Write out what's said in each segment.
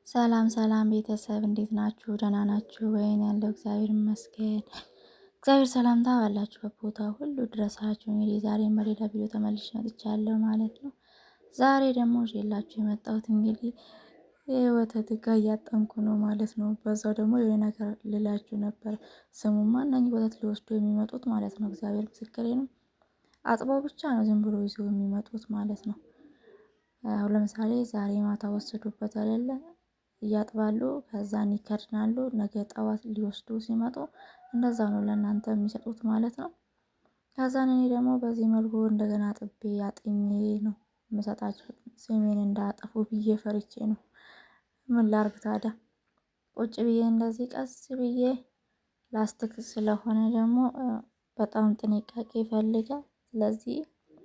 ሰላም ሰላም ቤተሰብ እንዴት ናችሁ? ደህና ናችሁ ወይ? እኔ ያለው እግዚአብሔር ይመስገን። እግዚአብሔር ሰላምታ ባላችሁበት ቦታ ሁሉ ድረሳችሁ። እንግዲህ ዛሬም በሌላ ቪዲዮ ተመልሼ መጥቻለሁ ማለት ነው። ዛሬ ደግሞ ይዤላችሁ የመጣሁት እንግዲህ የወተት እቃ እያጠንኩ ነው ማለት ነው። በዛው ደግሞ የሆነ ነገር ልላችሁ ነበር። ስሙማ እነኚህ ወተት ሊወስዱ የሚመጡት ማለት ነው። እግዚአብሔር ምስክሬ ነው። አጥበው ብቻ ነው ዝም ብሎ ይዘው የሚመጡት ማለት ነው። አሁን ለምሳሌ ዛሬ ማታ ወሰዱበት አይደለ? እያጥባሉ ከዛን ይከድናሉ። ነገ ጠዋት ሊወስዱ ሲመጡ እንደዛ ነው ለእናንተ የሚሰጡት ማለት ነው። ከዛን እኔ ደግሞ በዚህ መልኩ እንደገና አጥቤ አጥኜ ነው የምሰጣቸው። ስሜን እንዳያጠፉ ብዬ ፈርቼ ነው። ምን ላርግ ታዲያ? ቁጭ ብዬ እንደዚህ ቀስ ብዬ ላስቲክ ስለሆነ ደግሞ በጣም ጥንቃቄ ይፈልጋል። ስለዚህ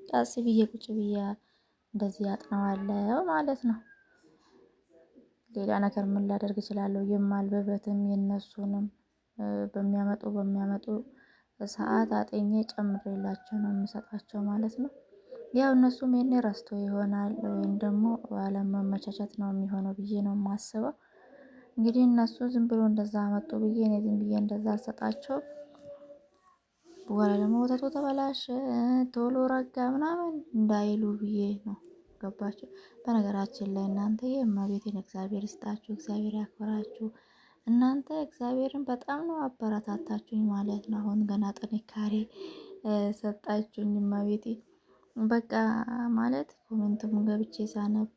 ቀስ ብዬ ቁጭ ብዬ እንደዚህ አጥነዋለሁ ማለት ነው። ሌላ ነገር ምን ላደርግ እችላለሁ? የማልበበትም የነሱንም በሚያመጡ ሰዓት አጤኜ ጨምሬላቸው ነው የምሰጣቸው ማለት ነው። ያው እነሱም ይሄኔ ረስቶ ይሆናል ወይም ደግሞ አለመመቻቸት ነው የሚሆነው ብዬ ነው የማስበው። እንግዲህ እነሱ ዝም ብሎ እንደዛ መጡ ብዬ እኔ ዝም ብዬ እንደዛ አልሰጣቸውም። በኋላ ደግሞ ወተቱ ተበላሸ ቶሎ ረጋ ምናምን እንዳይሉ ብዬ ነው። ገባችሁ? በነገራችን ላይ እናንተ የእመቤቴን እግዚአብሔር ይስጣችሁ፣ እግዚአብሔር ያክብራችሁ። እናንተ እግዚአብሔርን በጣም ነው አበረታታችሁኝ ማለት ነው። አሁን ገና ጥንካሬ ሰጣችሁኝ እመቤቴ። በቃ ማለት ኮሜንትም ገብቼ ሳነብ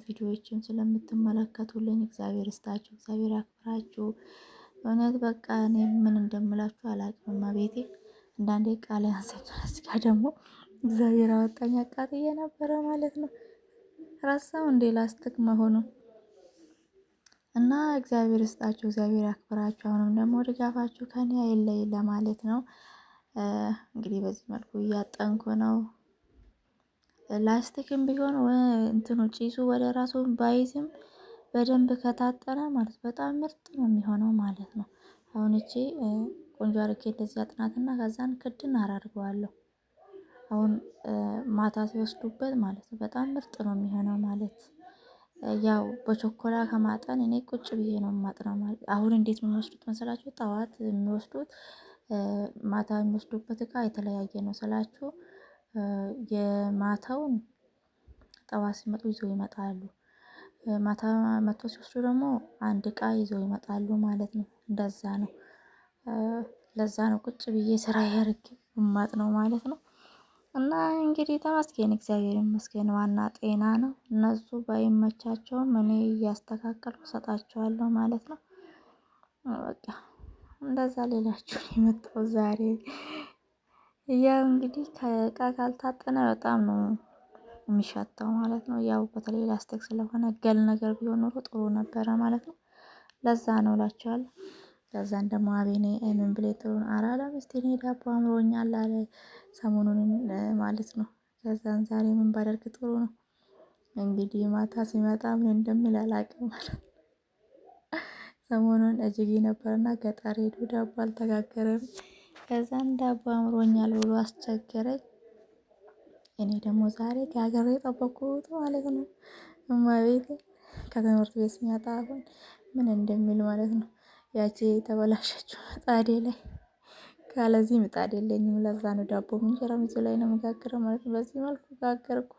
ቪዲዮዎችን ስለምትመለከቱልኝ እግዚአብሔር ይስጣችሁ፣ እግዚአብሔር ያክብራችሁ። እውነት በቃ እኔ ምን እንደምላችሁ አላውቅም እመቤቴ። አንዳንዴ ቃል ያንሰኛል። እዚህ ጋር ደግሞ እግዚአብሔር አወጣኝ አቃጥዬ ነበረ ማለት ነው። ረሳው እንዴ ላስቲክ መሆኑ እና እግዚአብሔር ይስጣችሁ፣ እግዚአብሔር ያክብራችሁ። አሁንም ደግሞ ድጋፋችሁ ከኔ አይለይ ለማለት ነው። እንግዲህ በዚህ መልኩ እያጠንኩ ነው። ላስቲክም ቢሆን እንትኑ ጭሱ ወደ ራሱ ባይዝም በደንብ ከታጠነ ማለት በጣም ምርጥ ነው የሚሆነው ማለት ነው። አሁን እቺ ቆንጆ አድርጌ እንደዚህ አጥናትና ከዛን ክድን አደርገዋለሁ። አሁን ማታ ሲወስዱበት ማለት ነው በጣም ምርጥ ነው የሚሆነው ማለት። ያው በቾኮላ ከማጠን እኔ ቁጭ ብዬ ነው የማጥነው ማለት። አሁን እንዴት ነው የሚወስዱት መሰላችሁ? ጠዋት የሚወስዱት ማታ የሚወስዱበት እቃ የተለያየ ነው ስላችሁ። የማታውን ጠዋት ሲመጡ ይዘው ይመጣሉ። ማታ መጥቶ ሲወስዱ ደግሞ አንድ እቃ ይዘው ይመጣሉ ማለት ነው። እንደዛ ነው። ለዛ ነው ቁጭ ብዬ ስራዬ አድርጌ የማጥነው ማለት ነው። እና እንግዲህ ተመስገን እግዚአብሔር ይመስገን ዋና ጤና ነው። እነሱ ባይመቻቸውም እኔ እያስተካከልኩ እሰጣቸዋለሁ ማለት ነው። በቃ እንደዛ ሌላችሁ የመጣው ዛሬ ያው እንግዲህ ከእቃ ካልታጠነ በጣም ነው የሚሸተው ማለት ነው። ያው በተለይ ላስቲክ ስለሆነ ገል ነገር ቢሆን ኖሮ ጥሩ ነበረ ማለት ነው። ለዛ ነው እላችኋለሁ። ከዛን ደግሞ አቤኔ ምን ብሌ ጥሩን አራለም እስቲ እኔ ዳቦ አምሮኛል አለ ሰሞኑን ማለት ነው። ከዛን ዛሬ ምን ባደርግ ጥሩ ነው? እንግዲህ ማታ ሲመጣ ምን እንደሚል አላውቅም ማለት ነው። ሰሞኑን እጅጌ ነበርና ገጠር ሄዶ ዳቦ አልተጋገረም። ከዛን ዳቦ አምሮኛል ብሎ አስቸገረኝ። እኔ ደግሞ ዛሬ ጋግሬ ጠበቅኩት ማለት ነው። እመቤቴ ከትምህርት ቤት ሲመጣ አሁን ምን እንደሚል ማለት ነው። ያቺ የተበላሸችው ምጣዴ ላይ ካለዚህ ምጣድ የለኝም። ለዛ ነው ዳቦ እንጀራም እዚህ ላይ ነው የምጋግረው ማለት ነው። በዚህ መልኩ ጋገርኩ።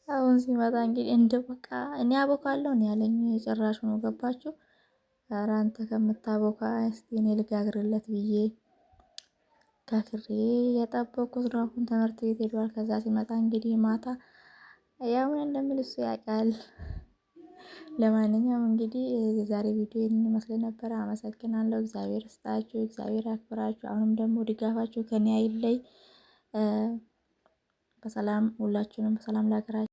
አሁን ሲመጣ እንግዲህ እንደ በቃ እኔ አቦካለሁ ነው ያለኝ ጭራሽ ነው። ገባችሁ? ኧረ አንተ ከምታቦካ እስቲ እኔ ልጋግርለት ብዬ ጋግሬ የጠበኩት ነው። አሁን ትምህርት ቤት ሄዷል። ከዛ ሲመጣ እንግዲህ ማታ ያው ምን እንደሚል እሱ ያውቃል። ለማንኛውም እንግዲህ የዛሬ ቪዲዮ ይህንን ይመስል ነበር። አመሰግናለሁ። እግዚአብሔር ይስጣችሁ፣ እግዚአብሔር ያክብራችሁ። አሁንም ደግሞ ድጋፋችሁ ከኔ አይለይ። በሰላም ሁላችሁንም በሰላም ለሀገራችን